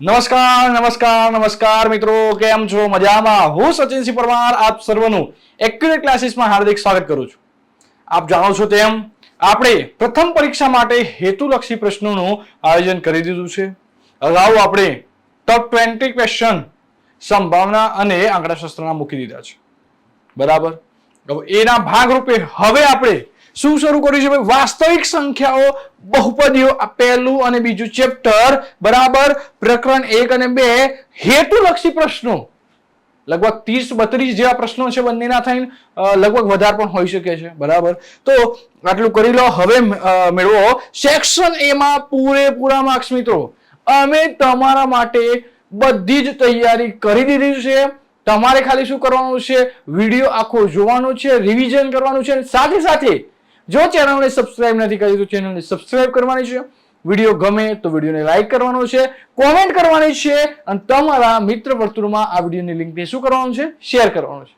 નમસ્કાર નમસ્કાર નમસ્કાર મિત્રો, કેમ છો? મજામાં? હું સચિનસિંહ પરમાર આપ સર્વનું એક્યુરેટ ક્લાસીસમાં હાર્દિક સ્વાગત કરું છું. આપ જાણો છો તેમ આપણે પ્રથમ પરીક્ષા માટે હેતુલક્ષી પ્રશ્નોનું આયોજન કરી દીધું છે. અગાઉ આપણે ટોપ 20 ક્વેશ્ચન સંભાવના અને આંકડાશાસ્ત્રના મૂકી દીધા છે, બરાબર. એના ભાગરૂપે હવે આપણે શું શરૂ કર્યું છે? વાસ્તવિક સંખ્યાઓ, બહુપદીઓ, આ પહેલું અને બીજું ચેપ્ટર, બરાબર. પ્રકરણ 1 અને 2 હેતુલક્ષી પ્રશ્નો, લગભગ 30-32 જેવા પ્રશ્નો છે બંનેના થઈને, લગભગ વધારે પણ હોઈ શકે છે, બરાબર. તો આટલું કરી લો. હવે મેળવો સેક્શન એ માં પૂરેપૂરા માર્ક્સ. મિત્રો, અમે તમારા માટે બધી જ તૈયારી કરી દીધી છે. તમારે ખાલી શું કરવાનું છે? વિડીયો આખો જોવાનો છે, રિવિઝન કરવાનું છે, સાથે સાથે જો ચેનલને સબસ્ક્રાઇબ નથી કરી તો ચેનલને સબસ્ક્રાઇબ કરવાની છે. વિડીયો ગમે તો વિડીયોને લાઈક કરવાનો છે, કોમેન્ટ કરવાની છે, અને તમારા મિત્ર વર્તુળમાં આ વિડીયોની લિંકને શું કરવાનું છે? શેર કરવાનું છે.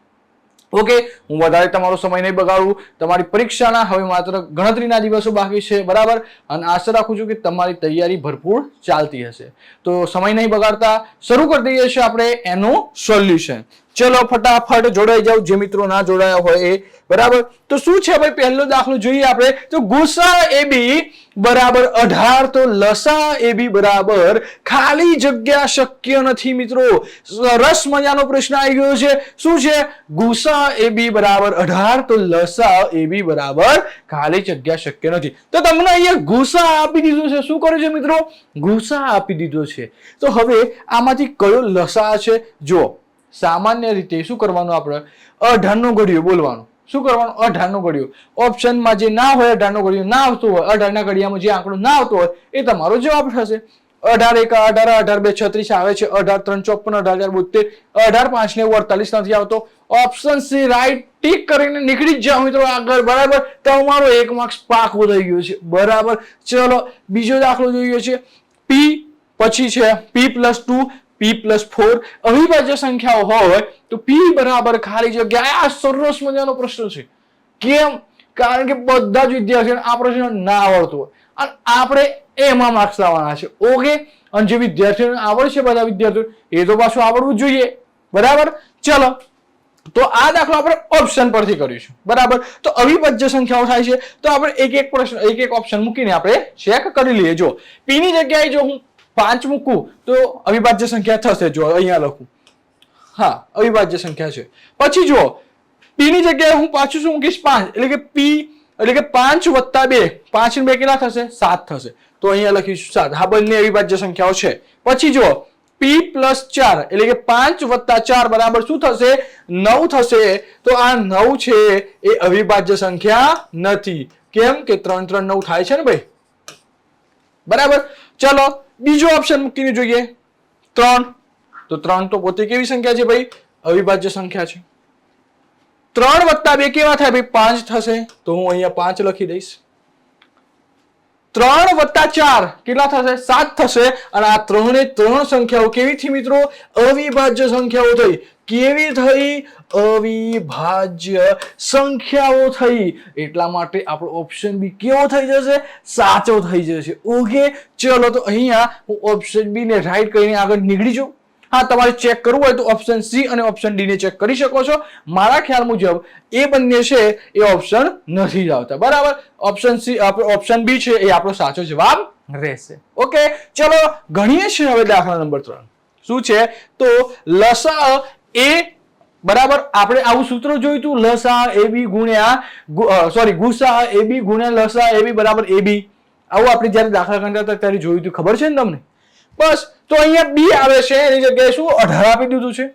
ઓકે, હું વધારે તમારો સમય નહીં બગાડું. તમારી પરીક્ષાના હવે માત્ર ગણતરીના દિવસો બાકી છે, બરાબર. અને આશા રાખું છું કે તમારી તૈયારી ભરપૂર ચાલતી હશે. તો સમય નહીં બગાડતા શરૂ કરી દઈએ છીએ આપણે એનું સોલ્યુશન. ચલો ફટાફટ જોડાઈ જાવ જે મિત્રો ના જોડાયા હોય એ, બરાબર. તો શું છે ભાઈ? પહેલો દાખલો જોઈએ આપણે. તો ગુસા AB બરાબર 18, તો લસા AB બરાબર ખાલી જગ્યા શક્ય નથી. મિત્રો, સરસ મજાનો પ્રશ્ન આવી ગયો છે. શું છે? ગુસા AB બરાબર 18, તો લસા AB બરાબર ખાલી જગ્યા શક્ય નથી. તો તમને અહીંયા ગુસા આપી દીધો છે. શું કર્યું છે મિત્રો? ગુસા આપી દીધો છે. તો હવે આમાંથી કયો લસા છે? જો સામાન્ય રીતે શું કરવાનું? આપણે 18 નો ઘડિયો બોલવાનો. શું કરવાનું? 18 નો ઘડિયો. ઓપ્શનમાં જે ના હોય, 18 નો ઘડિયો ના આવતો હોય, 18 ના ઘડિયામાં જે આંકડો ના આવતો હોય એ તમારો જવાબ થશે. 18 1 18, 18 2 36 આવે છે, 18 3 54, 18 4 72, 18 5 9 48 નથી આવતો. ઓપ્શન સી રાઈટ ટીક કરીને નીકળી જ જાઓ મિત્રો આગળ, બરાબર. તમારો 1 માર્ક્સ પાકો થઈ ગયો છે, બરાબર. ચલો બીજો દાખલો જોઈએ છે. P પછી છે P+2, P+4 અવિભાજ્ય સંખ્યાઓ હોય તો P બરાબર ખાલી જગ્યા. આ સરસ મજાનો પ્રશ્ન છે. કેમ? કારણ કે બધા જ વિદ્યાર્થીઓને આ પ્રશ્ન ના આવડતો હોય અને આપણે એમાં માર્ક્સ લાવવાના છે. ઓકે, અને જે વિદ્યાર્થીઓને આવડશે, બધા વિદ્યાર્થીઓ, એ તો પાછું આવડવું જોઈએ, બરાબર. ચલો, તો આ દાખલો આપણે ઓપ્શન પરથી કરીશું, બરાબર. તો અવિભાજ્ય સંખ્યાઓ થાય છે તો આપણે એક પ્રશ્ન, એક ઓપ્શન મૂકીને આપણે ચેક કરી લઈએ. જો P ની જગ્યાએ જો હું 5 મૂકું તો અવિભાજ્ય સંખ્યા થશે. જો અહીંયા લખું, હા, અવિભાજ્ય સંખ્યા છે. પછી જો P ની જગ્યાએ હું પાછું શું મૂકીશ? 5, એટલે કે P એટલે કે 5 વત્તા 2, 5 ને 2 કેટલા થશે? 7 થશે. તો અહીંયા લખીશું 7. આ બંને અવિભાજ્ય સંખ્યાઓ છે. પછી જો P+4 એટલે કે 5 વત્તા 4 બરાબર શું થશે? 9 થશે. તો આ 9 છે એ અવિભાજ્ય સંખ્યા નથી. કેમ કે 3 3 9 થાય છે ને ભાઈ, બરાબર. ચલો બીજો ઓપ્શન મૂકીને જોઈએ. 3, તો 3 તો પોતે કેવી સંખ્યા છે ભાઈ? અવિભાજ્ય સંખ્યા છે. 3 વત્તા 2 કેવા થાય ભાઈ? 5 થશે. તો હું અહીંયા 5 લખી દઈશ. 3 વત્તા 4 કેટલા થશે? 7 થશે. અને આ 3 એ 3 સંખ્યાઓ કેવી થઈ મિત્રો? અવિભાજ્ય સંખ્યાઓ થઈ. કેવી થઈ? અવિભાજ્ય સંખ્યાઓ થઈ. એટલા માટે આપણો ઓપ્શન બી કેવો થઈ જશે? સાચો થઈ જશે. ઓકે, ચલો તો અહીંયા હું ઓપ્શન બી ને રાઈટ કરીને આગળ નીકળી જાઉં. હા, તમારે ચેક કરવું હોય તો ઓપ્શન સી અને ઓપ્શન ડી ને ચેક કરી શકો છો. મારા ખ્યાલ મુજબ એ બંને છે એ ઓપ્શન નથી આવતા, બરાબર. ઓપ્શન સી, ઓપ્શન બી છે એ આપણો સાચો જવાબ રહેશે. ઓકે, ચલો ગણીએ છીએ હવે દાખલા નંબર 3. શું છે? તો લસા એ બરાબર, આપણે આવું સૂત્ર જોયું હતું, લસા AB ગુણ્યા ગુસા AB ગુણ્યા લસા AB બરાબર AB. આવું આપણે જ્યારે દાખલા ગણતા હતા ત્યારે જોયું હતું, ખબર છે ને તમને? બસ, તો અહીંયા B આવે છે, એની જગ્યાએ શું 18 આપી દીધું છે,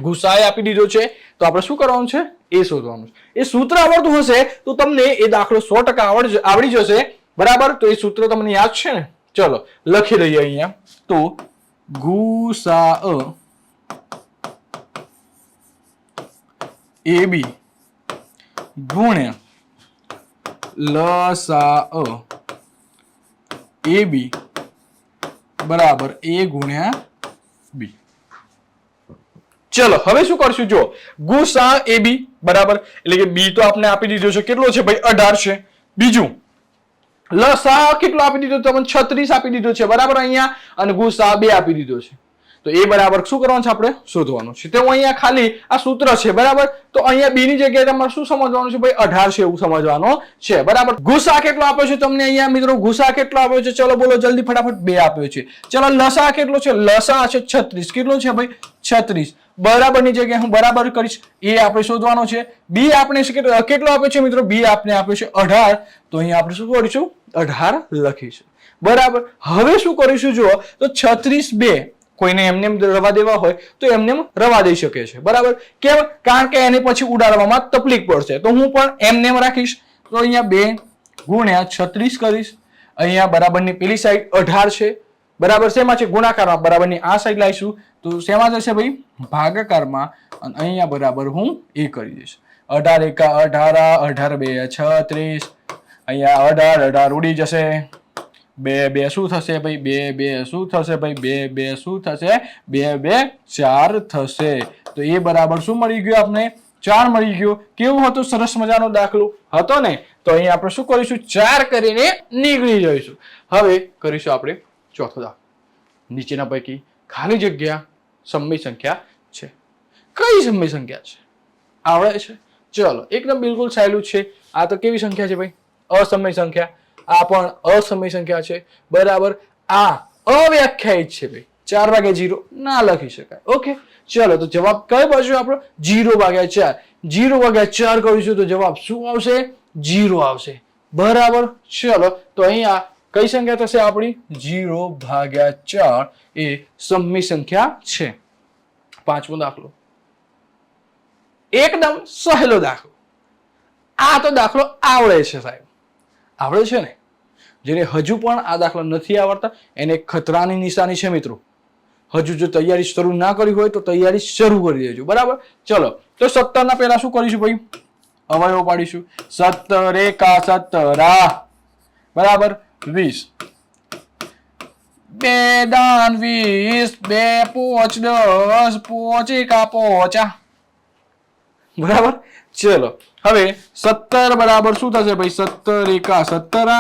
ગુસાએ આપી દીધો છે. તો આપણે શું કરવાનું છે? એ શોધવાનું છે. એ સૂત્ર આવડતું હશે તો તમને એ દાખલો 100% આવડી જશે, બરાબર. તો એ સૂત્ર તમને યાદ છે ને? ચલો લખી લઈએ અહીંયા. તો ગુસા AB ગુણ્યા લસા AB બરાબર A ગુણ્યા B. ચલો હવે શું કરશું? જો ગુસા AB બરાબર, એટલે કે B તો આપણે આપી દીધો છે. કેટલો છે ભાઈ? 18 છે. બીજું લસા કેટલો આપી દીધો તમને 36 આપી દીધો છે બરાબર અહીંયા અને ગુસા 2 આપી દીધો છે તો એ બરાબર શું કરવાનું છે આપણે શોધવાનું છે તો અહીંયા ખાલી આ સૂત્ર છે બરાબર તો અહીંયા બી ની જગ્યાએ તમારે શું સમજવાનું છે ભાઈ 18 છે એવું સમજવાનું છે બરાબર ગુસા કેટલો આપ્યો છે તમને અહીંયા મિત્રો ગુસા કેટલો આપ્યો છે ચલો બોલો જલ્દી ફટાફટ 2 આપ્યો છે ચલો લસા કેટલો છે લસા છે 36 કેટલો છે ભાઈ 36 બરાબર ની જગ્યાએ હું બરાબર કરીશ એ આપણે શોધવાનો છે બી આપણે કેટલો આપ્યો છે મિત્રો બી આપણે આપ્યો છે 18 તો અહીંયા આપણે શું કરીશું 18 લખીશું બરાબર હવે શું કરીશું જો તો 36 2 કોઈને એમને રવા દેવા હોય તો એમને રવા દઈ શકે છે બરાબર કેમ કારણ કે એને પછી ઉડાડવામાં તકલીફ પડશે તો હું પણ એમને રાખીશ તો અહીંયા 2 ગુણ્યા 36 કરીશ અહીંયા બરાબરની પેલી સાઈડ 18 છે બરાબર શેમાં છે ગુણાકારમાં બરાબરની આ સાઈડ લાવીશું તો શેમાં જશે ભાઈ ભાગાકારમાં અને અહીંયા બરાબર હું એ કરી દઈશ 18 એકા 18 18 2 36 અહીંયા 18 18 ઉડી જશે 2 2 શું થશે ભાઈ 2 2 શું થશે ભાઈ 2 2 શું થશે 2 2 4 થશે તો એ બરાબર શું મળી ગયું આપણે 4 મળી ગયો કેવું હતું સરસ મજાનો દાખલો હતો ને તો અહીંયા આપણે શું કરીશું 4 કરીને નીકળી જઈશું હવે કરીશું આપણે ચોથો દાખલો નીચેના પૈકી ખાલી જગ્યા સમય સંખ્યા છે કઈ સમય સંખ્યા છે આવડે છે ચલો એકદમ બિલકુલ સહેલું છે આ તો કેવી સંખ્યા છે ભાઈ અસમય સંખ્યા આ પણ અસમય સંખ્યા છે બરાબર આ અવ્યાખ્યાયિત છે ભાઈ 4 ભાગ્યા 0 ના લખી શકાય ઓકે ચલો તો જવાબ કઈ બાજુ આપણો 0 ભાગ્યા 4 0 ભાગ્યા 4 કરીશું તો જવાબ શું આવશે 0 આવશે બરાબર ચલો તો અહીંયા કઈ સંખ્યા થશે આપણી 0 ભાગ્યા 4 એ સમય સંખ્યા છે પાંચમો દાખલો એકદમ સહેલો દાખલો આ તો દાખલો આવડે છે સાહેબ આવડે છે ને જેને હજુ પણ આ દાખલા નથી આવડતા એને ખતરાની નિશાની છે મિત્રો હજુ જો તૈયારી શરૂ ના કરી હોય તો તૈયારી શરૂ કરી દેજો બરાબર ચલો તો 17 ના પહેલા શું કરીશું ભાઈ અવયવ પાડીશું 17 એકા 17 બરાબર 20 2 દાન 20 2 પોચ 10 પોચ એકા 5 બરાબર ચલો હવે 17 બરાબર શું થશે ભાઈ 17 એકા 17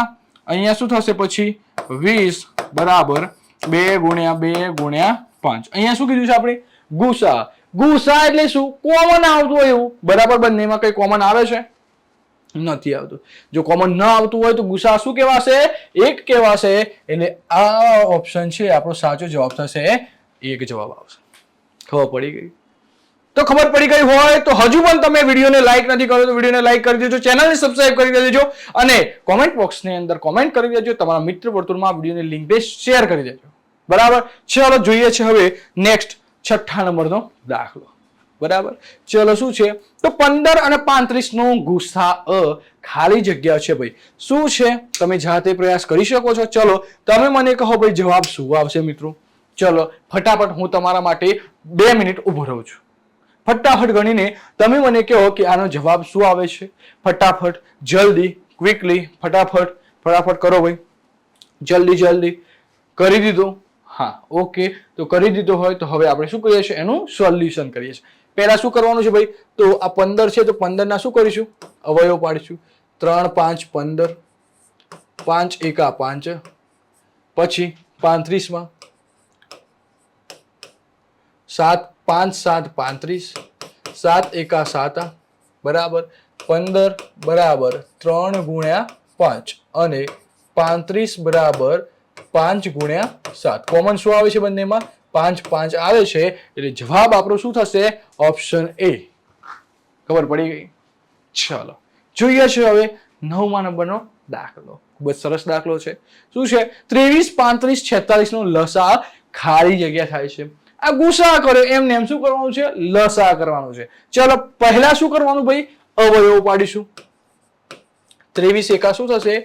અહીંયા શું થશે પછી 20 બરાબર 2 ગુણ્યા 2 ગુણ્યા 5 અહીંયા શું કીધું છે આપણે ગુસા ગુસા એટલે શું કોમન આવતું હોય એવું બરાબર બંનેમાં કઈ કોમન આવે છે નથી આવતું જો કોમન ન આવતું હોય તો ગુસા શું કહેવાશે એક કહેવાશે એટલે આ ઓપ્શન છે આપણો સાચો જવાબ થશે એક જવાબ આવશે ખબર પડી ગઈ તો ખબર પડી ગઈ હોય તો હજુ પણ તમે વિડીયોને લાઈક નથી કર્યો તો વિડીયોને લાઈક કરી દેજો ચેનલને સબસ્ક્રાઇબ કરી દેજો અને કોમેન્ટ બોક્સની અંદર કોમેન્ટ કરી દેજો તમારા મિત્ર વર્તુળમાં વિડીયોની લિંક બે શેર કરી દેજો બરાબર ચલો જોઈએ છે હવે નેક્સ્ટ 6 નંબરનો દાખલો બરાબર ચલો શું છે તો 15 અને 35 નો ગુસા ખાલી જગ્યા છે ભાઈ શું છે તમે જાતે પ્રયાસ કરી શકો છો ચલો તમે મને કહો ભાઈ જવાબ શું આવશે મિત્રો ચલો ફટાફટ હું તમારા માટે 2 મિનિટ ઊભો રહું છું ફટાફટ ગણીને તમે મને કહો કે આનો જવાબ શું આવે છે ફટાફટ જલ્દી ક્વિકલી ફટાફટ કરો ભાઈ જલ્દી કરી દીધું હા ઓકે તો કરી દીધો હોય તો હવે આપણે શું કરીએ છીએ એનું સોલ્યુશન કરીએ છીએ પહેલા શું કરવાનું છે ભાઈ તો આ 15 છે તો 15 ના શું કરીશું અવયવ પાડીશું 3 5 15 5 એકા 5 પછી 35 માં 7 5 7 35 7 એકા 7 બરાબર 15 બરાબર 3 ગુણ્યા 5 અને 35 બરાબર 5 ગુણ્યા 7 કોમન શું આવે છે બંનેમાં 5 5 આવે છે એટલે જવાબ આપણો શું થશે ઓપ્શન એ ખબર પડી ગઈ ચલો જોઈએ છે હવે 9મા નંબરનો દાખલો ખૂબ જ સરસ દાખલો છે શું છે 23 35 46 નો લસા ખાલી જગ્યા થાય છે આ ગુસા કર્યો એમને એમ શું કરવાનું છે લસા કરવાનું છે ચલો પહેલા શું કરવાનું ભાઈ અવયવ પાડીશું 23 એકા શું થશે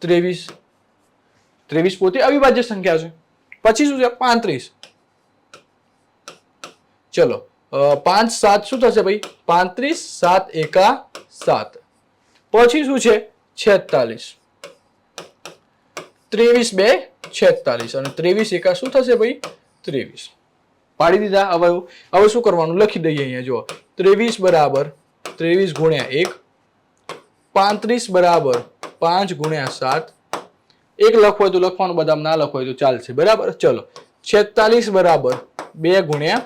23 પોતે અવિભાજ્ય સંખ્યા છે પછી શું છે 35 ચલો 5 7 શું થશે ભાઈ 35 7 એકા 7 પછી શું છે 46 23 2 46 અને 23 એકા શું થશે ભાઈ 23 પાડી દીધા અવયવ હવે શું કરવાનું લખી દઈએ અહીંયા જો 23 બરાબર 23 ગુણ્યા 1 35 બરાબર 5 ગુણ્યા 7 એક લખવું હોય તો લખવાનું, બદામ ના લખવું હોય તો ચાલશે. બરાબર. ચલો 46 બરાબર 2 ગુણ્યા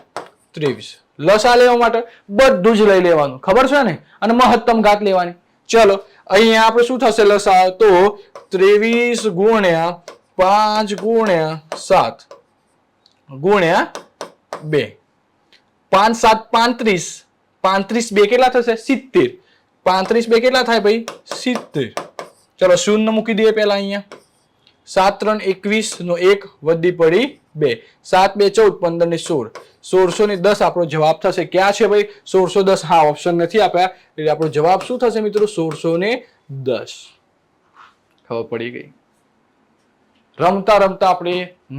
23. લસા લેવા માટે બધું જ લઈ લેવાનું, ખબર છે ને, અને મહત્તમ ઘાત લેવાની. ચલો અહીંયા આપણે શું થશે લસા, તો 23 ગુણ્યા 5 ગુણ્યા 7 ગુણ્યા 2. 5 7 35, 35 2 કેટલા થશે 70. 35 2 કેટલા થાય ભાઈ 70. ચલો શૂન્ય મૂકી દઈએ પેલા અહીંયા. 7 3 21 નો 1 વધી પડી 2. 7 2 14 15 ને 16. 1610 આપણો જવાબ થશે. ક્યાં છે ભાઈ 1610? હા, ઓપ્શન નથી આપ્યા એટલે આપણો જવાબ શું થશે મિત્રો? 1610. ખબર પડી ગઈ. રમતા રમતા આપણે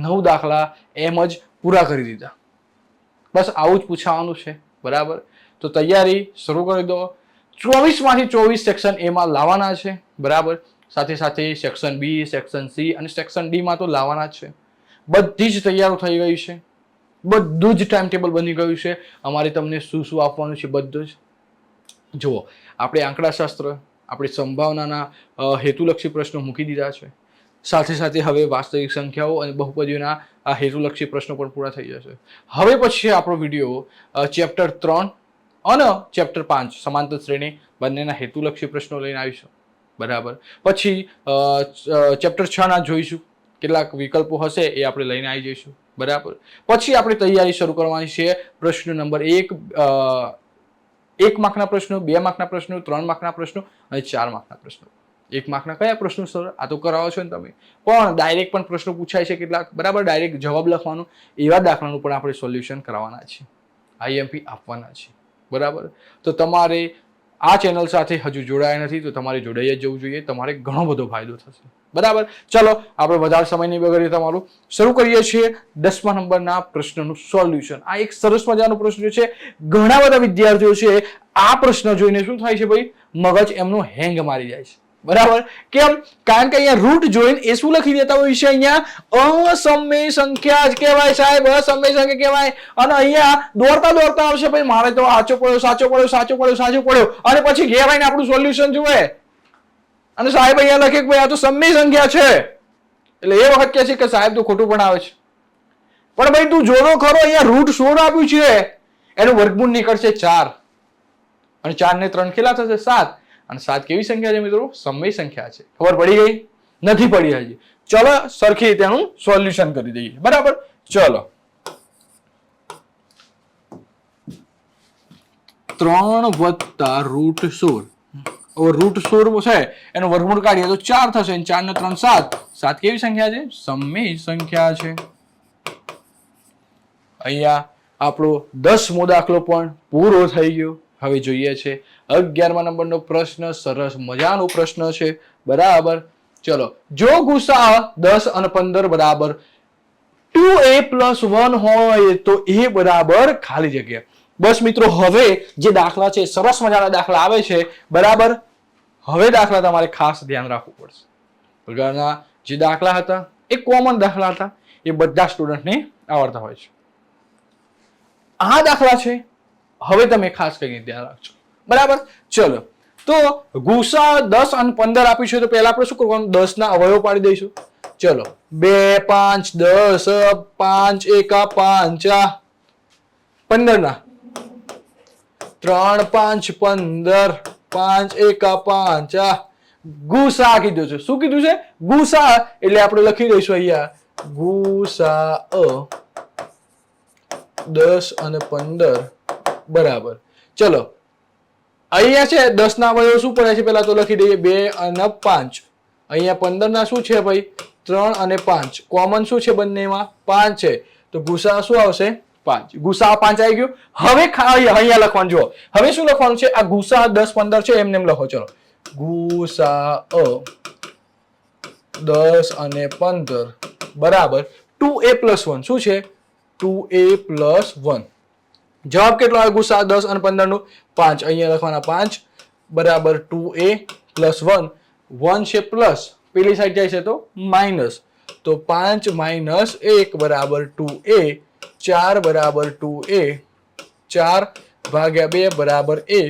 9 દાખલા એમ જ પૂરા કરી દીધા. બસ આવું જ પૂછવાનું છે. બરાબર. તો તૈયારી શરૂ કરી દો. 24 માંથી 24 સેક્શન એ માં લાવવાના છે. બરાબર. સાથે સાથે સેક્શન બી, સેક્શન સી અને સેક્શન ડી માં તો લાવવાના જ છે. બધી જ તૈયારો થઈ ગઈ છે. બધું જ ટાઈમ ટેબલ બની ગયું છે. અમારે તમને શું શું આપવાનું છે બધું જ જુઓ. આપણે આંકડાશાસ્ત્ર, આપણે સંભાવનાના હેતુલક્ષી પ્રશ્નો મૂકી દીધા છે. સાથે સાથે હવે વાસ્તવિક સંખ્યાઓ અને બહુપદીઓના આ હેતુલક્ષી પ્રશ્નો પણ પૂરા થઈ જશે. હવે પછી આપણો વિડીયો ચેપ્ટર 3 અને ચેપ્ટર 5 સમાંતર શ્રેણી બંનેના હેતુલક્ષી પ્રશ્નો લઈને આવીશું. બરાબર. પછી ચેપ્ટર 6 ના જોઈશું. કેટલાક વિકલ્પો હશે એ આપણે લઈને આવી જઈશું. બરાબર. પછી આપણે તૈયારી શરૂ કરવાની છે. પ્રશ્ન નંબર 1 માર્કના પ્રશ્નો, 2 માર્કના પ્રશ્નો, 3 માર્કના પ્રશ્નો અને 4 માર્કના પ્રશ્નો. 1 માર્કના કયા પ્રશ્નો સર? આ તો કરાવો છો ને તમે, પણ ડાયરેક્ટ પણ પ્રશ્નો પૂછાય છે કેટલાક. બરાબર. ડાયરેક્ટ જવાબ લખવાનો, એવા દાખલાનું પણ આપણે સોલ્યુશન કરવાના છે, આઈએમપી આપવાના છે. બરાબર. તો તમારે આ ચેનલ સાથે હજુ જોડાયા નથી તો તમારે જોડાઈ જ જવું જોઈએ. તમારે ઘણો બધો ફાયદો થશે. બરાબર. ચલો આપણે વધારે સમય નહીં બગાડીએ, તમારું શરૂ કરીએ છીએ 10મા નંબરના પ્રશ્નનું સોલ્યુશન. આ એક સરસ મજાનો પ્રશ્ન છે. ઘણા બધા વિદ્યાર્થીઓ છે આ પ્રશ્ન જોઈને શું થાય છે ભાઈ, મગજ એમનું હેંગ મારી જાય છે. બરાબર. કેમ? કારણ કે અહીંયા રૂટ જોઈને એ શું લખી દેતા હોય છે, અહીંયા અસમય સંખ્યા જ કહેવાય સાહેબ, અસમય સંખ્યા કહેવાય. અને અહીંયા દોડતા દોડતા આવશે ભાઈ, મારે તો સાચો પડ્યો, સાચો પડ્યો, સાચો પડ્યો, સાચો પડ્યો, અને પછી ઘેર આવીને આપણું સોલ્યુશન જુએ અને સાહેબ અહીંયા લખે કે ભાઈ આ તો સમય સંખ્યા છે. એટલે એ વખત કહે છે કે સાહેબ તો ખોટું ભણાવે છે. પણ ભાઈ તું જોડો ખરો, અહીંયા રૂટ 16 આપ્યું છે, એનું વર્ગમૂળ નીકળશે 4 અને 4 ને 3 કેટલા થશે 7. અને 7 કેવી સંખ્યા છે મિત્રો? સમય સંખ્યા છે. ખબર પડી ગઈ? નથી પડી હજી. ચલો સરખી રીતે એનું સોલ્યુશન કરી દઈએ. બરાબર. ચલો 3 વત્તા રૂટ 16. હવે રૂટ 16 છે એનું વર્ગમૂળ કાઢીએ તો 4 થશે. 4 ને 3 7. 7 કેવી સંખ્યા છે? સમય સંખ્યા છે. અહીંયા આપણો 10મો દાખલો પણ પૂરો થઈ ગયો. હવે જોઈએ છે 11મા નંબરનો પ્રશ્ન. સરસ મજાનો પ્રશ્ન છે. બરાબર. ચલો, જો ગુસા 10 અને 15 બરાબર 2a + 1 હોય તો a બરાબર ખાલી જગ્યા. બસ મિત્રો, હવે જે દાખલા છે સરસ મજાના દાખલા આવે છે. બરાબર. હવે દાખલા તમારે ખાસ ધ્યાન રાખવું પડશે. આગળના જે દાખલા હતા એ કોમન દાખલા હતા, એ બધા સ્ટુડન્ટને આવડતા હોય છે. આ દાખલા છે, હવે તમે ખાસ કરીને ધ્યાન રાખજો. બરાબર. ચલો, તો ગુસા 10 અને 15 આપ્યું છે તો પહેલા આપણે શું કરવાનું? 10 ના અવયવો પાડી દઈશું. ચલો 2 5 10 5 1 5 15 ના 3 5 15 5 1 5 ગુસા કીધું છે. શું કીધું છે? ગુસા. એટલે આપણે લખી દઈશું અહીંયા ગુસા 10 અને 15 બરાબર. ચલો અહીંયા છે 10 ના અવયવો શું પડે છે પેલા તો લખી દઈએ 2 અને 5. અહીંયા 15 ના શું છે ભાઈ? 3 અને 5. કોમન શું છે બંનેમાં? 5 છે. તો ગુસા શું આવશે? 5. ગુસા 5 આવી ગયું. હવે અહીંયા લખવાનું જુઓ. હવે શું લખવાનું છે? આ ગુસા 10 15 છે એમને એમ લખો. ચલો ગુસા 10 અને 15 બરાબર 2a + 1. શું છે? 2a + 1. જવાબ કેટલો આવે ગુસા 10 અને 15 નું? 5. અહીંયા લખવાના 5 બરાબર 2a + 1. 1 છે પ્લસ, પેલી સાઈડ જાય છે તો માઇનસ. તો 5 - 1 બરાબર 2a. 4 બરાબર 2a. 4 ભાગ્યા 2 બરાબર a.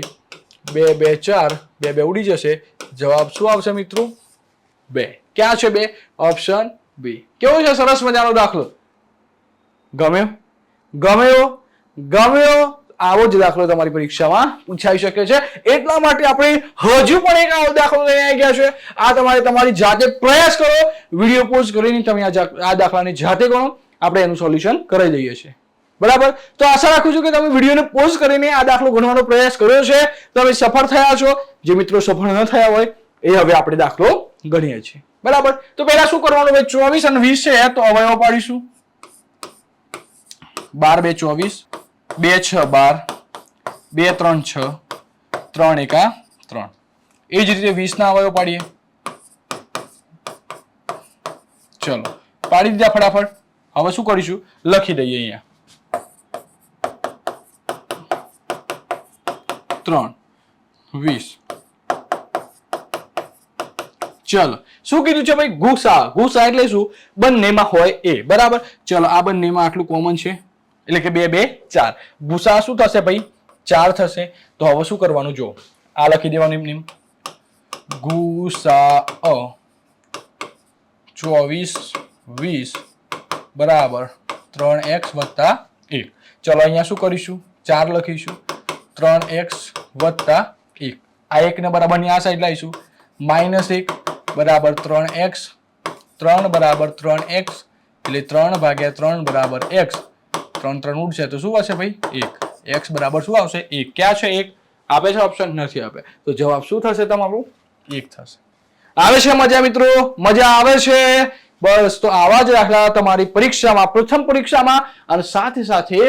2 2 4. 2 2 ઉડી જશે. જવાબ શું આવશે મિત્રો? 2. ક્યાં છે 2? Option B. કેવો છે સરસ મજાનો દાખલો? ગમ્યો? આવો જ દાખલો તમારી પરીક્ષામાં પૂછાઈ શકે છે. એટલા માટે આપણે હજુ પણ એક આવો દાખલો લઈને આવી ગયા છે. આ તમારી જાતે પ્રયાસ કરો, વિડીયો પોઝ કરીને તમે આ દાખલાને જાતે ગણો. આપણે એનું સોલ્યુશન કરી દઈએ છીએ. બરાબર? તો આશા રાખું છું કે તમે વિડીયોને પોઝ કરીને આ દાખલો ગણવાનો પ્રયાસ કર્યો છે. તમે સફળ થયા છો. જે મિત્રો સફળ ન થયા હોય એ હવે આપણે દાખલો ગણીએ છીએ. બરાબર? તો પહેલા શું કરવાનું? ભાઈ 24 અને 20 છે તો અવયવ પાડીશું. 12 2 24, 2 6 12, 2 3 6, 3 1 3. એ જ રીતે 20 ના અવયવ પાડીએ. ચલો પાડી દીધા ફટાફટ. હવે શું કરીશું? લખી દઈએ અહીંયા 3 20. ચલો શું કીધું છે ભાઈ? ગુસા એટલે શું? બંનેમાં હોય એ. બરાબર? ચલો આ બંનેમાં આટલું કોમન છે એટલે કે 2 2 4. ગુસા શું થશે ભાઈ? 4 થશે. તો હવે શું કરવાનું? જો આ લખી દેવાનું એમ. ગુસા 24 20 બરાબર 3x વત્તા 1. ચલો અહીંયા શું કરીશું? 4 લખીશું. 3x વત્તા 1. આ 1 ને બરાબરની આ સાઈડ લાવીશું. -1 બરાબર 3x. 3 બરાબર 3x એટલે 3 ભાગ્યા 3 બરાબર x. 3 3 ઉડશે તો શું આવશે ભાઈ? 1. x બરાબર શું આવશે? 1. ક્યાં છે 1? આપે છે ઓપ્શન? નથી આપે. તો જવાબ શું થશે તમારું? 1 થશે. આવે છે મજા મિત્રો? મજા આવે છે? બસ તો આવા જ દાખલા તમારી પરીક્ષામાં, પ્રથમ પરીક્ષામાં અને સાથે સાથે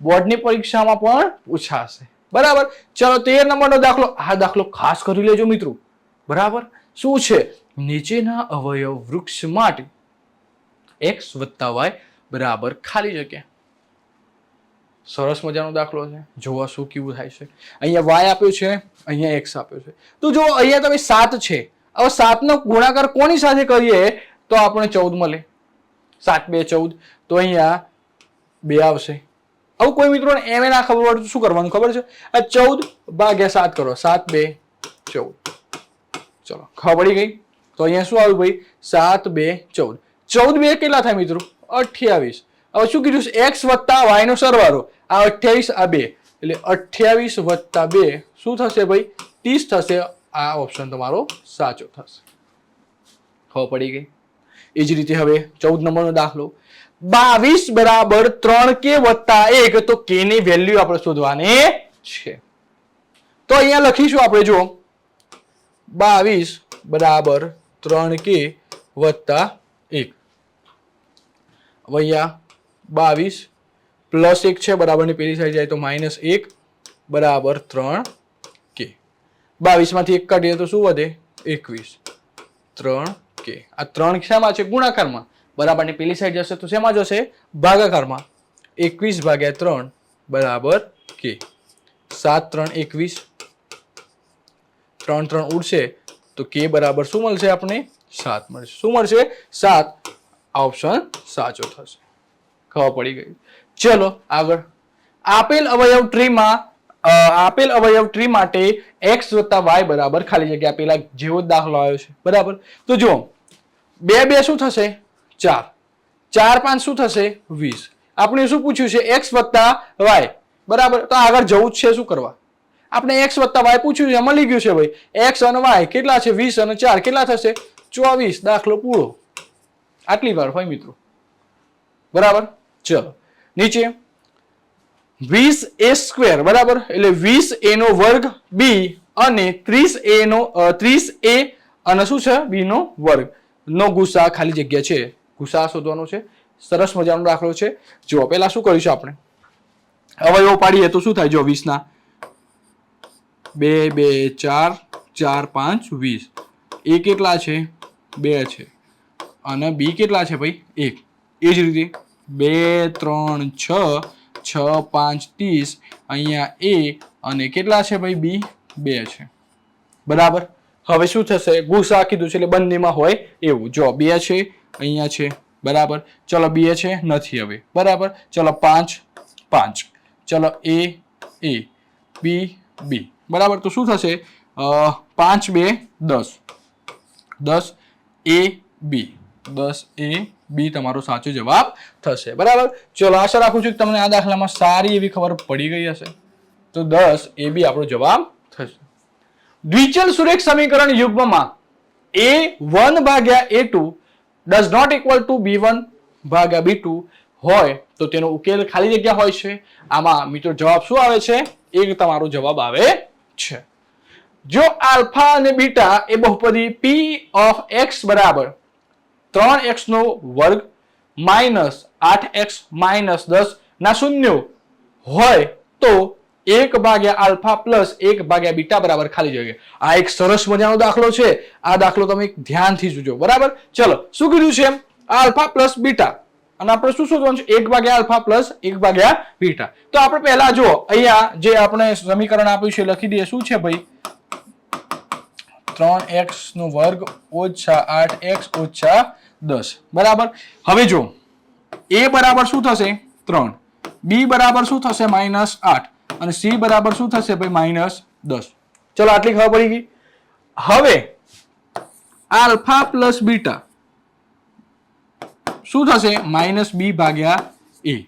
બોર્ડની પરીક્ષામાં પણ પૂછાશે. બરાબર? ચલો 13 નંબરનો દાખલો. આ દાખલો ખાસ કરી લેજો મિત્રો. બરાબર? શું છે? નીચેના અવયવ વૃક્ષ માટે x + y બરાબર ખાલી જગ્યા. સરસ મજાનો દાખલો છે. જોવા શું કેવું થાય છે. અહીંયા y આપ્યો છે, અહીંયા x આપ્યો છે. તો જો અહીંયા તમે 7 છે. હવે 7 નો ગુણાકાર કોની સાથે કરીએ તો આપણે 14 મળે. 7 2 14. તો અહીંયા 2 આવશે. હવે કોઈ મિત્રોને એમ ના ખબર પડે તો શું કરવાનું ખબર છે? આ 14 ભાગ્યા 7 કરો. 7 2 14. ચલો ખબર પડી ગઈ. તો અહીંયા શું આવ્યું ભાઈ? 7 2 14. 14 2 કેટલા થાય મિત્રો? 28. હવે શું કીધું? x વત્તા y નો સરવાળો. આ 28 આ 2 એટલે 28 વત્તા 2 શું થશે ભાઈ? 30 થશે. આ ઓપ્શન તમારો સાચો થશે. ખબર પડી ગઈ. એ જ રીતે હવે 14 નંબરનો દાખલો. 22 બરાબર 3k વત્તા 1. તો k ની વેલ્યુ આપણે શોધવાની છે. તો અહીંયા લખીશું આપણે જો 22 બરાબર 3k વત્તા 1. હવે અહીંયા 22 પ્લસ 1 છે બરાબરની પેલી સાઈડ જાય તો -1 બરાબર 3k. 22 માંથી 1 કાઢીએ તો શું વધે? 21. 3k. આ 3 શેમાં છે? ગુણાકારમાં. બરાબરની પેલી સાઈડ જશે તો શેમાં જશે? ભાગાકારમાં. 21 ભાગ્યા 3 બરાબર k. 7 3 21. 3 3 ઉડશે તો k બરાબર શું મળશે આપણે? 7 મળશે. શું મળશે? 7. ઓપ્શન સાચો થશે. ખબર પડી ગઈ. ચલો આગળ. આપેલ અવયવ ટ્રી માટે x વત્તા y બરાબર ખાલી જગ્યા. પેલા જેવો જ દાખલો આવ્યો છે. બરાબર? તો જો 2 2 શું થશે? 4. 4 5 શું થશે? 20. આપણે શું પૂછ્યું છે? x વત્તા y. બરાબર? તો આગળ જવું જ છે. શું કરવા? આપણે x વત્તા y પૂછ્યું છે. મળી ગયું છે ભાઈ. x અને y કેટલા છે? 20 અને 4 કેટલા થશે? 24. દાખલો પૂરો. આટલી વાર હોય મિત્રો. બરાબર? ચલો નીચે 20a² બરાબર એટલે 20a નો વર્ગ b અને 30a અને શું છે? b નો વર્ગ નો ગુસા ખાલી જગ્યા છે. ગુસા શોધવાનો છે. સરસ મજાનો દાખલો છે. જો પહેલા શું કરીશું આપણે? અવયવ પાડીએ તો શું થાય? જો 20 ના 2 2 4 4 5 20. a કેટલા છે? 2 છે. અને b કેટલા છે ભાઈ? 1. એ જ રીતે 2 3 6 6 5 30. અહીંયા a અને કેટલા છે ભાઈ? b 2 છે. બરાબર? હવે શું થશે? ગુસા કીધું છે એટલે બંનેમાં હોય એવું. જો 2 છે અહીંયા છે. બરાબર? ચલો 2 છે નથી હવે. બરાબર? ચલો 5 5. ચલો a b b. બરાબર? તો શું થશે? 5 2 10 10 a બી 10 a b તમારો સાચો જવાબ થશે બરાબર ચલો આશા રાખું છું કે તમને આ દાખલામાં સારી એવી ખબર પડી ગઈ હશે તો 10 a b આપણો જવાબ થશે દ્વિચલ સુરેખ સમીકરણ યુગ્મમાં a1 ભાગ્યા a2 does not equal to b1 ભાગ્યા b2 હોય તો તેનો ઉકેલ ખાલી જગ્યા હોય છે આમાં મિત્રો જવાબ શું આવે છે એક તમારો જવાબ આવે છે જો આલ્ફા અને બીટા એ બહુપદી p of x બરાબર 3x નો વર્ગ માઇનસ 8x માઇનસ 10 ના શૂન્યો હોય તો 1 ભાગ્યા આલ્ફા પ્લસ 1 ભાગ્યા બીટા બરાબર ખાલી જગ્યા આ એક સરસ મજાનો દાખલો છે આ દાખલો તમે ધ્યાનથી જોજો બરાબર ચલો શું કીધું છે આલ્ફા પ્લસ બીટા અને આપણે શું શોધવાનું છે 1 ભાગ્યા આલ્ફા પ્લસ 1 ભાગ્યા બીટા તો આપણે પહેલા જો અહીંયા જે આપણે સમીકરણ આપ્યું છે લખી દઈએ શું છે ભાઈ 3x નો વર્ગ ઓછા 8x ઓછા 10 બરાબર હવે જો a બરાબર શું થશે 3 b બરાબર શું થશે -8 અને c બરાબર શું થશે ભાઈ -10 ચલો આટલી ખબર પડી ગઈ હવે આલ્ફા પ્લસ બીટા શું થશે -b ભાગ્યા a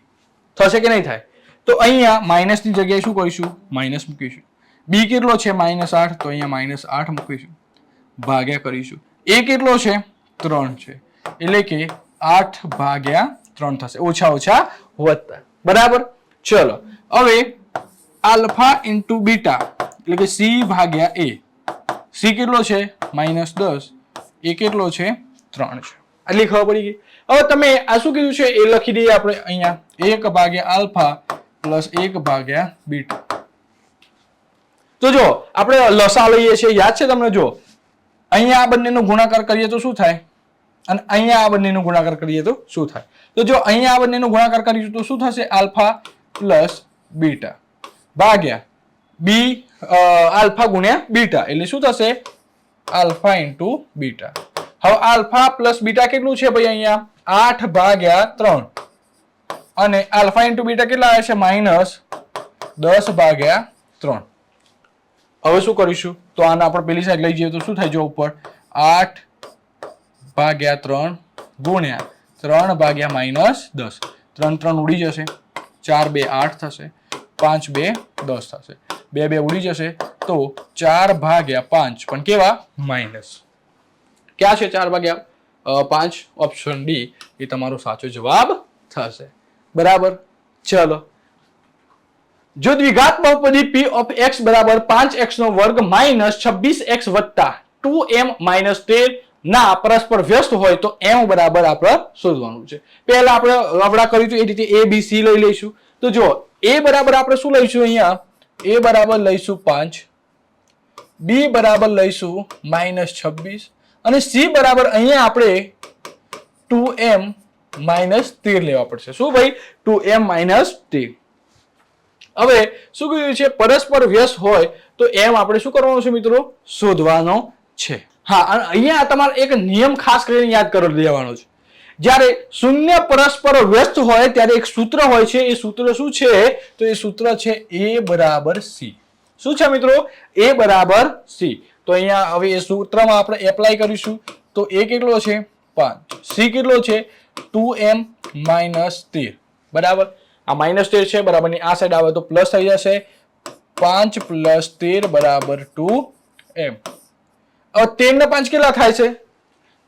થશે કે નહીં થાય તો અહીંયા માઇનસ ની જગ્યાએ શું કરીશું માઇનસ મૂકીશું b કેટલો છે -8 તો અહીંયા -8 મૂકીશું ભાગ્યા કરીશું a કેટલો છે 3 છે એટલે કે 8 ભાગ્યા 3 થશે ઓછા ઓછા વત્તા બરાબર ચલો હવે આલ્ફા ઇન્ટુ બીટા એટલે કે c ભાગ્યા a c કેટલો છે -10 a કેટલો છે 3 છે આટલી ખબર પડી ગઈ હવે તમે આ શું કીધું છે એ લખી દઈએ આપણે અહીંયા 1 ભાગ્યા આલ્ફા પ્લસ 1 ભાગ્યા બીટા તો જો આપણે લસા લઈએ છીએ યાદ છે તમને જો અહીંયા આ બંનેનો ગુણાકાર કરીએ તો શું થાય અને અહીંયા આ બંનેનો ગુણાકાર કરીએ તો શું થાય તો જો અહીંયા આ બંનેનો ગુણાકાર કરીશું તો શું થશે આલ્ફા પ્લસ બીટા ભાગ્યા બી આલ્ફા ગુણ્યા બીટા એટલે શું થશે આલ્ફા ઇન્ટુ બીટા હવે આલ્ફા પ્લસ બીટા કેટલું છે ભાઈ અહીંયા 8 ભાગ્યા 3 અને આલ્ફા ઇન્ટુ બીટા કેટલા આવે છે -10 ભાગ્યા 3 હવે શું કરીશું તો આને આપણે પેલી સાઈડ લઈ જઈએ તો શું થાય જો ઉપર 8 ભાગ્યા 3 ગુણ્યા 3 ભાગ્યા -10 3 3 ઉડી જશે 4 2 8 થશે 5 2 10 થશે 2 2 ઉડી જશે તો 4 ભાગ્યા 5 પણ કેવા માઇનસ ક્યાં છે 4 ભાગ્યા 5 ઓપ્શન ડી એ તમારો સાચો જવાબ થશે બરાબર ચલો જો દ્વિઘાત બહુપદી p of x બરાબર 5x નો વર્ગ માઇનસ 26x વત્તા 2m માઇનસ 13 ના પરસ્પર વ્યસ્ત હોય તો m બરાબર આપણે શોધવાનું છે પહેલા આપણે રબડા કર્યું હતું એ રીતે a b c લઈ લઈશું તો જો a બરાબર આપણે શું લઈશું અહીંયા a બરાબર લઈશું 5 b બરાબર લઈશું -26 અને c બરાબર અહીંયા આપણે 2m -13 લેવા પડશે શું ભાઈ 2m -13 હવે શું કહ્યું છે પરસ્પર વ્યસ્ત હોય તો એમ આપણે શું કરવાનું છે મિત્રો શોધવાનો છે હા અને અહીંયા તમારે એક નિયમ ખાસ કરીને યાદ કરી દેવાનો છે જ્યારે શૂન્ય પરસ્પર વ્યસ્ત હોય ત્યારે એક સૂત્ર હોય છે એ સૂત્ર શું છે તો એ સૂત્ર છે a બરાબર c શું છે મિત્રો a બરાબર c તો અહીંયા હવે એ સૂત્રમાં આપણે એપ્લાય કરીશું તો a કેટલો છે 5 c કેટલો છે 2m -13 બરાબર આ -13 છે બરાબર ની આ સાઈડ આવે તો પ્લસ થઈ જશે 5 + 13 બરાબર 2m હવે 13 ને 5 કેટલા થાય છે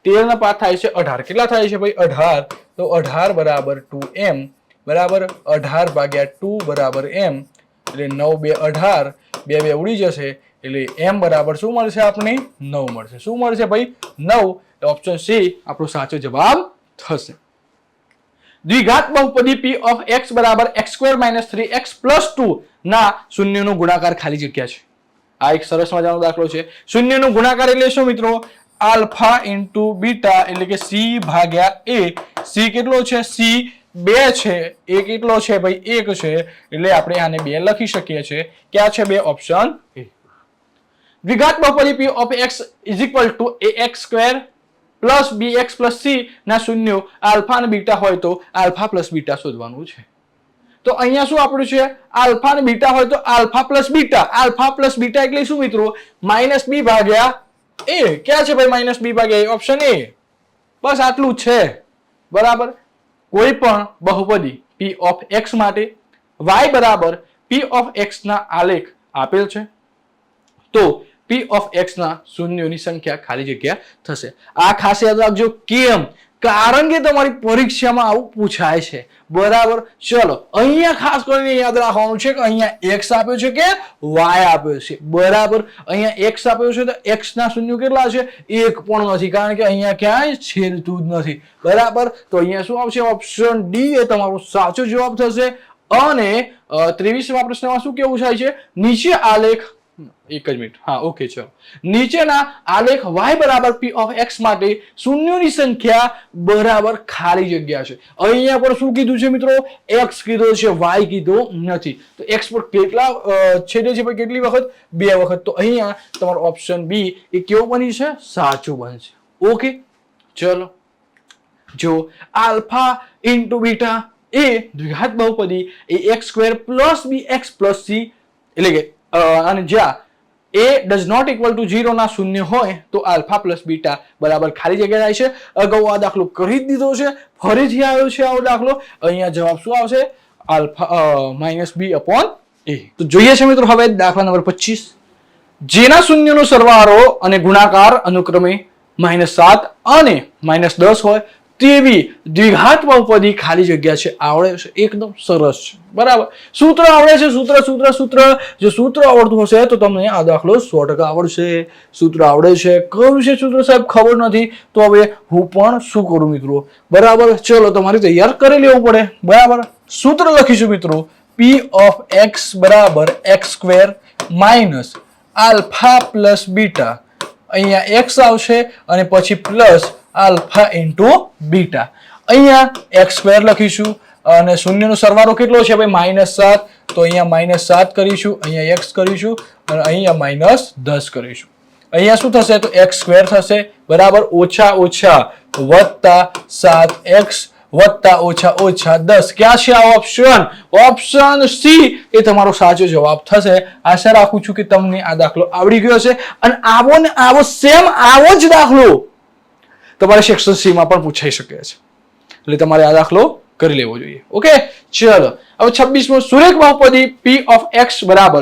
13 ને 5 થાય છે 18 કેટલા થાય છે ભાઈ 18 તો 18 બરાબર 2m બરાબર 18 ભાગ્યા 2 બરાબર m એટલે 9 2 18 2 2 ઉડી જશે એટલે m બરાબર શું મળશે આપણે 9 મળશે શું મળશે ભાઈ 9 ઓપ્શન સી આપણો સાચો જવાબ થશે દ્વિઘાત બહુપદી p of x બરાબર x² - 3x + 2 ના શૂન્યનો ગુણાકાર ખાલી જગ્યા છે આ એક સરસ મજાનો દાખલો છે શૂન્યનો ગુણાકાર એટલે શું મિત્રો આલ્ફા ઇન્ટુ બીટા એટલે કે c ભાગ્યા a c કેટલો છે c 2 છે a કેટલો છે ભાઈ 1 છે એટલે આપણે આને 2 લખી શકીએ છીએ ક્યાં છે 2 ઓપ્શન a દ્વિઘાત બહુપદી p of x = ax² plus bx plus c ના શૂન્યો આલ્ફા અને બીટા હોય તો આલ્ફા પ્લસ બીટા શોધવાનું છે તો અહીંયા શું આપણું છે આલ્ફા અને બીટા હોય તો આલ્ફા પ્લસ બીટા એટલે શું મિત્રો -b ભાગ્યા a ક્યાં છે ભાઈ -b ભાગ્યા a ઓપ્શન a બસ આટલું છે બરાબર. કોઈ પણ બહુપદી p ઓફ x માટે y બરાબર p ઓફ x ના આલેખ આપેલ છે તો p ઓફ x ના શૂન્યોની સંખ્યા ખાલી જગ્યા થશે. આ ખાસ યાદ રાખજો. કેમ? કારણ કે તમારી પરીક્ષામાં આવું પૂછાય છે બરાબર. ચલો અહીંયા ખાસ કરીને યાદ રાખવાનું છે કે અહીંયા x આપ્યો છે કે y આપ્યો છે બરાબર. અહીંયા x આપ્યો છે તો x ના શૂન્યો કેટલા છે? એક પણ નથી, કારણ કે અહીંયા ક્યાંય છેદતું જ નથી બરાબર. તો અહીંયા શું આવશે? ઓપ્શન ડી એ તમારો સાચો જવાબ થશે. અને 23મા પ્રશ્નમાં શું કેવું થાય છે? નીચે આલેખ એક જ મિનિટ, હા ઓકે ચલો. નીચેના આલેખ y બરાબર p ઓફ x માટે શૂન્યોની સંખ્યા બરાબર ખાલી જગ્યા છે. અહીંયા પણ શું કીધું છે મિત્રો? x કીધો છે, y કીધો નથી. તો x પર કેટલા છેદે છે? કેટલી વખત? 2 વખત. તો અહીંયા તમારો ઓપ્શન બી એ કેવો બની છે? સાચું બનશે. ઓકે ચલો. જો આલ્ફા ઇન્ટુ બીટા એ દ્વિઘાત બહુપદી એ x² plus bx plus c એટલે કે અને જ્યાં a does not equal to 0 ના શૂન્ય હોય તો આલ્ફા પ્લસ બીટા બરાબર ખાલી જગ્યા થાય છે. અગાઉ આ દાખલો કરી જ દીધો છે, ફરીથી આવ્યો છે આવો દાખલો. અહીંયા જવાબ શું આવશે? આલ્ફા માઇનસ બી અપોન એ. તો જોઈએ છે મિત્રો હવે દાખલા નંબર 25, જેના શૂન્યનો સરવાળો અને ગુણાકાર અનુક્રમે -7 અને -10 હોય તેવી દ્વિઘાત બહુપદી ખાલી જગ્યા છે આવડે છે. એકદમ સરસ છે બરાબર. સૂત્ર આવડે છે? સૂત્ર જો સૂત્ર આવડતું હશે તો તમને આ દાખલો 100% આવડશે. સૂત્ર આવડે છે? કયું છે સૂત્ર સાહેબ? ખબર નથી. તો હવે હું પણ શું કરું મિત્રો બરાબર. ચલો તમારે તૈયાર કરી લેવું પડે બરાબર. સૂત્ર લખીશું મિત્રો p ઓફ x બરાબર x² minus alpha plus beta. અહીંયા x આવશે અને પછી પ્લસ આલ્ફા ઇન્ટુ બીટા. અહીંયા x² લખીશું અને શૂન્યનો સરવાળો કેટલો છે ભાઈ? -7. તો અહીંયા -7 કરીશું, અહીંયા x કરીશું અને અહીંયા -10 કરીશું. અહીંયા શું થશે? તો x² થશે બરાબર. ઓછા ઓછા વત્તા 7x વત્તા ઓછા ઓછા 10. ક્યાં છે આ ઓપ્શન? ઓપ્શન સી એ તમારો સાચો જવાબ થશે. આશા રાખું છું કે તમને આ દાખલો આવડી ગયો છે. અને આવો ને આવો સેમ આવો જ દાખલો તમારે સેક્શન સી માં પણ પૂછાઈ શકે છે, એટલે તમારે આ દાખલો કરી લેવો જોઈએ. ઓકે ચલો. હવે 26મો સુરેખ બહુપદી p ઓફ x બરાબર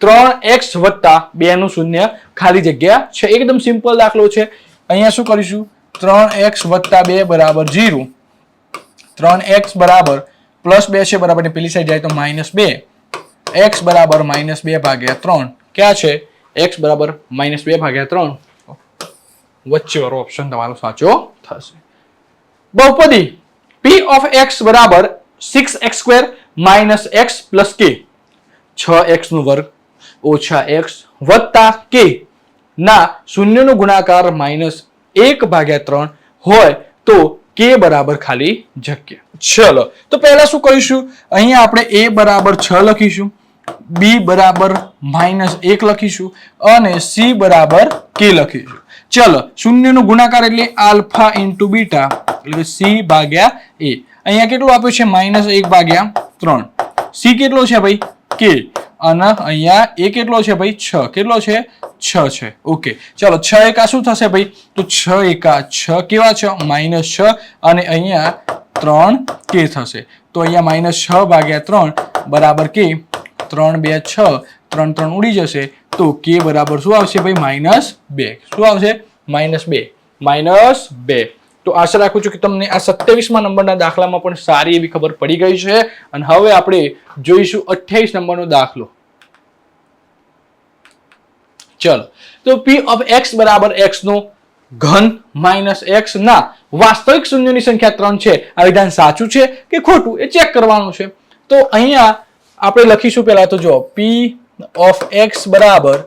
3x વત્તા 2 નું શૂન્ય ખાલી જગ્યા છે. એકદમ સિમ્પલ દાખલો છે. અહીંયા શું કરીશું? 3x વત્તા 2 બરાબર 0. 3x બરાબર પ્લસ 2 છે બરાબર, પેલી સાઈડ જાય તો -2. x બરાબર -2 ભાગ્યા 3. ક્યાં છે? x બરાબર -2 ભાગ્યા 3. વચ્ચે વાળો ઓપ્શન તમારો સાચો થશે. બહુપદી p ઓફ x બરાબર 6x² minus x plus k. 6x નું વર્ગ ઓછા x વત્તા k ના શૂન્યનો ગુણાકાર -1 ભાગ્યા 3 હોય તો k બરાબર ખાલી જગ્યા. ચલો તો પહેલા શું કરીશું? અહીંયા આપણે a બરાબર 6 લખીશું, b બરાબર -1 લખીશું અને c બરાબર k લખીશું. ચલો શૂન્યનો ગુણાકાર એટલે આલ્ફા ઇન્ટુ બીટા એટલે c ભાગ્યા a. અહીંયા કેટલું આપ્યું છે? -1 ભાગ્યા 3. c કેટલો છે ભાઈ? k. અને અહીંયા a કેટલો છે ભાઈ? 6. કેટલો છે? 6 છે. ઓકે ચલો 6 એકા શું થશે ભાઈ? તો 6 એકા 6 કેવા છે? -6 અને અહીંયા 3k થશે. તો અહીંયા -6 ભાગ્યા 3 બરાબર k. 3 2 6, 3 3 ઉડી જશે તો k બરાબર શું આવશે ભાઈ? -2. શું આવશે? -2. તો આશા રાખું છું કે તમને આ 27મા નંબરના દાખલામાં પણ સારી એવી ખબર પડી ગઈ છે. અને હવે આપણે જોઈશું 28 નંબરનો દાખલો. ચલો તો p ઓફ x બરાબર x નો ઘન માઇનસ x ના વાસ્તવિક શૂન્યોની સંખ્યા 3 છે. આ વિધાન સાચું છે કે ખોટું એ ચેક કરવાનું છે. તો અહીંયા આપણે લખીશું પહેલા તો જો p ઓફ x બરાબર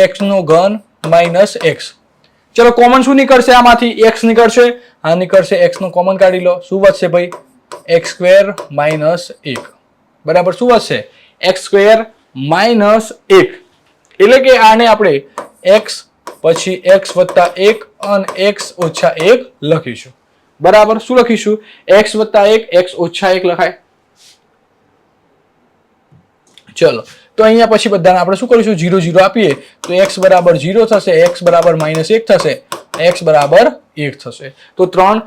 x નો ઘન માઇનસ x. ચલો કોમન શું નીકળશે? આમાંથી x નીકળશે, આ નીકળશે, x નો કોમન કાઢી લો. શું વધશે ભાઈ? x² માઇનસ 1 બરાબર શું વધશે? x² minus 1. એટલે કે આને આપણે x પછી x વત્તા 1 અને x ઓછા 1 લખીશું બરાબર. શું લખીશું? x વત્તા 1 x ઓછા 1 લખાય. ચલો તો અહીંયા પછી બધાને આપણે શું કરીશું? 0 0 આપીએ તો x બરાબર 0 થશે, x બરાબર -1 થશે x બરાબર 1 થશે. તો 3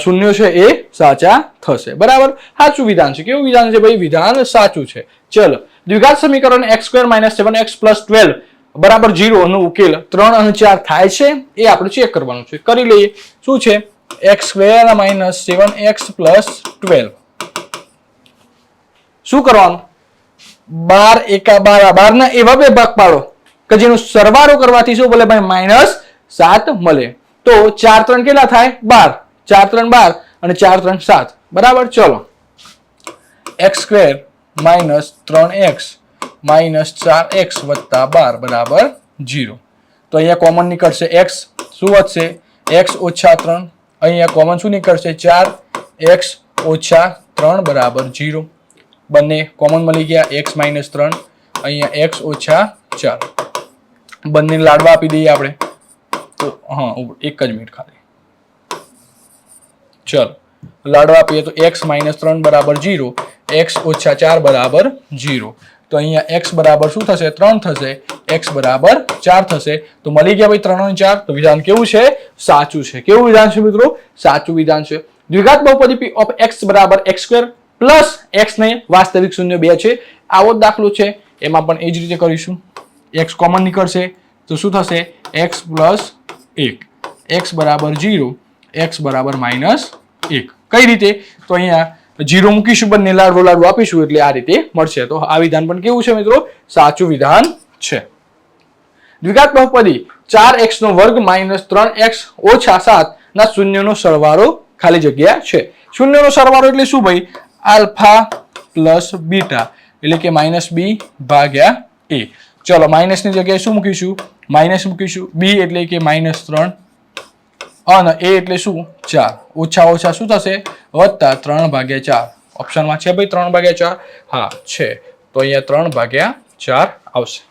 શૂન્યો છે એ સાચા થશે. બરાબર, સાચું વિધાન છે. કેવું વિધાન છે ભાઈ? વિધાન સાચું છે. ચલો, દ્વિઘાત સમીકરણ x² - 7x + 12 બરાબર 0 નો ઉકેલ 3 અને 4 થાય છે એ આપણે ચેક કરવાનું છે. કરી લઈએ. શું છે? x² - 7x + 12. શું કરવાનું? 12 એકા 12, 12 ના એવા બે ભાગ પાડો કે જેનો સરવાળો કરવાથી શું મળે ભાઈ? -7 મળે. તો 4 3 કેટલા થાય? 12. 4 3 12 અને 4 3 7. બરાબર. ચલો, x² - 3x - 4x + 12 બરાબર 0. તો અહીંયા કોમન નીકળશે x. શું વધશે? x - 3. અહીંયા કોમન શું નીકળશે? 4x - 3 બરાબર 0. બંને કોમન મળી ગયા. x - 3 અહીંયા x - 4. બંને લાડવા આપી દઈએ આપણે. તો હા, એક જ મિનિટ ખાલી. ચલો, લાડવા આપીએ તો x - 3 બરાબર 0, x - 4 બરાબર 0. તો અહીંયા x બરાબર શું થશે? 3 થશે. x બરાબર 4 થશે. તો મળી ગયા ભાઈ 3 અને 4. તો વિધાન કેવું છે? સાચું છે. કેવું વિધાન છે મિત્રો? સાચું વિધાન છે. દ્વિઘાત બહુપદી p of x બરાબર x² પ્લસ x ને વાસ્તવિક શૂન્ય 2 છે. આવો જ દાખલો છે. એમાં પણ એ જ રીતે કરીશું. x કોમન નીકળશે તો શું થશે? x + 1. x બરાબર 0, x બરાબર -1. કઈ રીતે? તો અહીંયા 0 મૂકીશું, બંને લાડવો આપીશું એટલે આ રીતે મળશે. તો આ વિધાન પણ કેવું છે મિત્રો? સાચું વિધાન છે. દ્વિઘાત બહુપદી 4x² - 3x - 7 ના શૂન્યનો સરવાળો ખાલી જગ્યા છે. શૂન્યનો સરવાળો એટલે શું ભાઈ? આલ્ફા પ્લસ બીટા એટલે કે -b/a. ચલો, માઇનસ ની જગ્યાએ શું મૂકીશું? માઇનસ મૂકીશું. b એટલે કે -3 અને a એટલે શું? 4. ઓછા શું થશે? વત્તા 3/4. ઓપ્શનમાં છે ભાઈ 3/4? હા છે. તો અહીંયા 3/4 આવશે.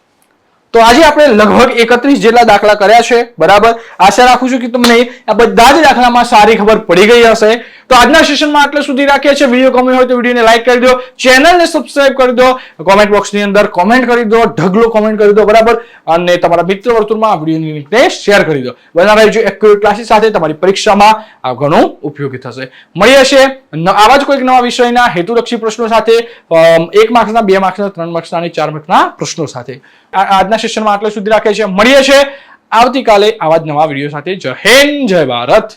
તો આજે આપણે લગભગ 31 જેટલા દાખલા કર્યા છે. બરાબર, આશા રાખું છું કે તમને આ બધા જ દાખલામાં સારી ખબર પડી ગઈ હશે. તો આજના સેશનમાં આટલે સુધી રાખીએ છીએ. વિડીયો ગમ્યો હોય તો વિડીયોને લાઈક કરી દો, ચેનલને સબસ્ક્રાઇબ કરી દો, કોમેન્ટ બોક્સની અંદર કોમેન્ટ કરી દો, ઢગલો કોમેન્ટ કરી દો. બરાબર, અને તમારા મિત્ર વર્તુળમાં આ વિડીયોની લિંકને શેર કરી દો. બનાવી રહેજો એક્યુરેટ ક્લાસીસ સાથે. તમારી પરીક્ષામાં આ ઘણું ઉપયોગી થશે. મળીએ છીએ આવા જ કોઈક નવા વિષયના હેતુલક્ષી પ્રશ્નો સાથે, 1 માર્ક્સના, 2 માર્ક્સના, 3 માર્ક્સના અને 4 માર્ક્સના પ્રશ્નો સાથે. આજના સેશનમાં આટલે સુધી રાખીએ છીએ. મળીએ છીએ આવતીકાલે આવા જ નવા વિડીયો સાથે. જય હિન્દ, જય ભારત.